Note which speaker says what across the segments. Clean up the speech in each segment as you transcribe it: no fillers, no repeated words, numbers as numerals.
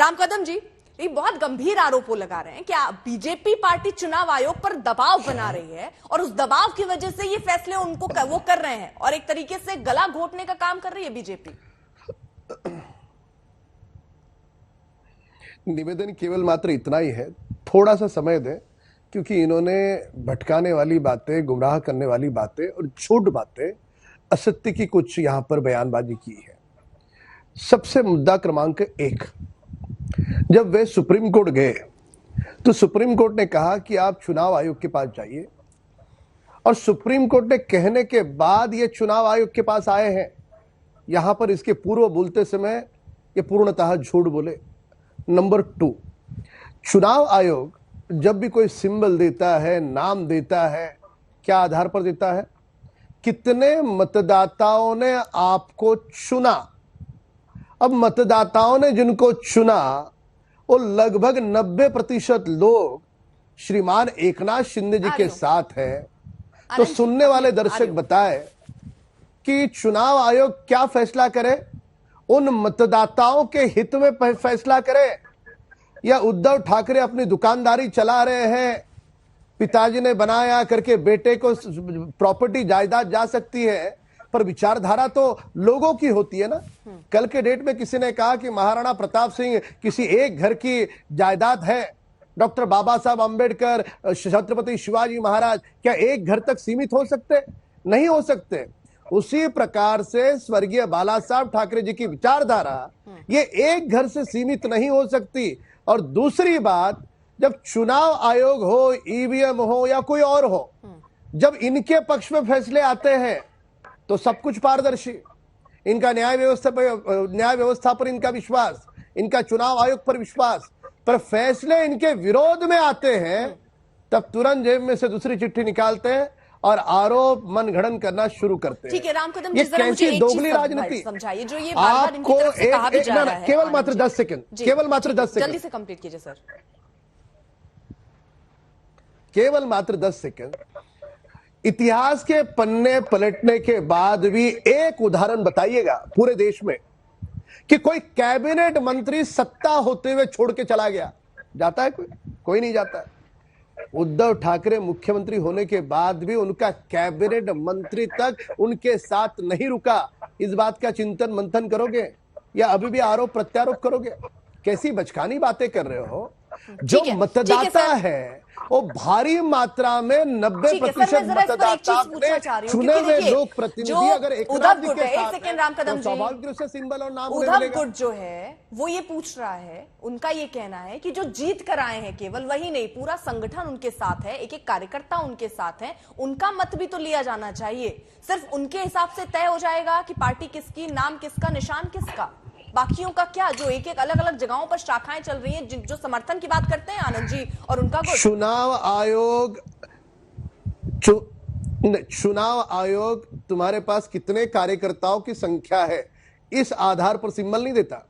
Speaker 1: राम कदम जी, ये बहुत गंभीर आरोप लगा रहे हैं कि बीजेपी पार्टी चुनाव आयोग पर दबाव बना रही है और उस दबाव की वजह से ये फैसले उनको वो कर रहे हैं और एक तरीके से गला घोटने का काम कर रही है बीजेपी।
Speaker 2: निवेदन केवल मात्र इतना ही है, थोड़ा सा समय दें, क्योंकि इन्होंने भटकाने वाली बातें, गुमराह करने वाली बातें और झूठ बातें, असत्य की कुछ यहां पर बयानबाजी की है। सबसे मुद्दा क्रमांक 1, जब वे सुप्रीम कोर्ट गए तो सुप्रीम कोर्ट ने कहा कि आप चुनाव आयोग के पास जाइए, और सुप्रीम कोर्ट ने कहने के बाद ये चुनाव आयोग के पास आए हैं। यहां पर इसके पूर्व बोलते समय ये पूर्णतः झूठ बोले। नंबर 2, चुनाव आयोग जब भी कोई सिंबल देता है, नाम देता है, क्या आधार पर देता है? कितने मतदाताओं ने आपको चुना। अब मतदाताओं ने जिनको चुना वो लगभग 90% लोग श्रीमान एकनाथ शिंदे जी के साथ हैं। तो सुनने वाले दर्शक बताएं कि चुनाव आयोग क्या फैसला करे, उन मतदाताओं के हित में फैसला करे, या उद्धव ठाकरे अपनी दुकानदारी चला रहे हैं, पिताजी ने बनाया करके बेटे को प्रॉपर्टी जायदाद जा सकती है, पर विचारधारा तो लोगों की होती है ना। कल के डेट में किसी ने कहा कि महाराणा प्रताप सिंह किसी एक घर की जायदाद है, डॉक्टर बाबा साहब अंबेडकर, छत्रपति शिवाजी महाराज क्या एक घर तक सीमित हो सकते? नहीं हो सकते। उसी प्रकार से स्वर्गीय बाला साहब ठाकरे जी की विचारधारा ये एक घर से सीमित नहीं हो सकती। और दूसरी बात, जब चुनाव आयोग हो, ईवीएम हो या कोई और हो, जब इनके पक्ष में फैसले आते हैं तो सब कुछ पारदर्शी। इनका न्याय व्यवस्था पर इनका विश्वास, इनका चुनाव आयोग पर विश्वास, पर फैसले इनके विरोध में आते हैं तब तुरंत जेब में से दूसरी चिट्ठी निकालते हैं और आरोप मनगढ़ंत करना शुरू करते हैं।
Speaker 1: ठीक है राम कदम,
Speaker 2: ये कैसी दोगली राजनीति
Speaker 1: समझाइए जो ये
Speaker 2: आपको केवल मात्र 10 सेकंड, केवल मात्र 10 सेकंड,
Speaker 1: जल्दी से कंप्लीट कीजिए सर।
Speaker 2: केवल मात्र 10 सेकंड। इतिहास के पन्ने पलटने के बाद भी एक उदाहरण बताइएगा पूरे देश में कि कोई कैबिनेट मंत्री सत्ता होते हुए छोड़ के चला गया। जाता है कोई? कोई नहीं जाता है। उद्धव ठाकरे मुख्यमंत्री होने के बाद भी उनका कैबिनेट मंत्री तक उनके साथ नहीं रुका। इस बात का चिंतन मंथन करोगे या अभी भी आरोप प्रत्यारोप करोगे? कैसी बचकानी बातें कर रहे हो। जो मतदाता है वो भारी मात्रा में 90% मतदाता चुने हुए लोक प्रतिनिधि अगर
Speaker 1: उद्धव गुट है, एक सेकंड राम कदम जी,
Speaker 2: स्वाभाविक रूप से सिंबल और नाम
Speaker 1: उद्धव गुट जो है वो ये पूछ रहा है, उनका ये कहना है कि जो जीत कर आए हैं केवल वही नहीं, पूरा संगठन उनके साथ है, एक एक कार्यकर्ता उनके साथ है, उनका मत भी तो लिया जाना चाहिए। सिर्फ उनके हिसाब से तय हो जाएगा कि पार्टी किसकी, नाम किसका, निशान किसका, बाकियों का क्या? जो एक एक अलग अलग जगहों पर शाखाएं चल रही हैं, जो समर्थन की बात करते हैं आनंद जी और उनका
Speaker 2: चुनाव आयोग तुम्हारे पास कितने कार्यकर्ताओं की संख्या है इस आधार पर सिंबल नहीं देता।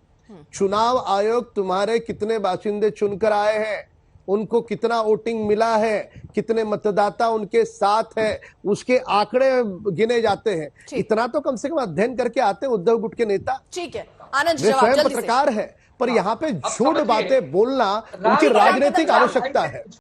Speaker 2: चुनाव आयोग तुम्हारे कितने बाशिंदे चुनकर आए हैं, उनको कितना वोटिंग मिला है, कितने मतदाता उनके साथ है, उसके आंकड़े गिने जाते हैं। इतना तो कम से कम अध्ययन करके आते उद्धव गुट के नेता।
Speaker 1: ठीक है आनंद जी,
Speaker 2: वे स्वयं पत्रकार है, पर यहाँ पे झूठ बातें बोलना उनकी राजनीतिक आवश्यकता है।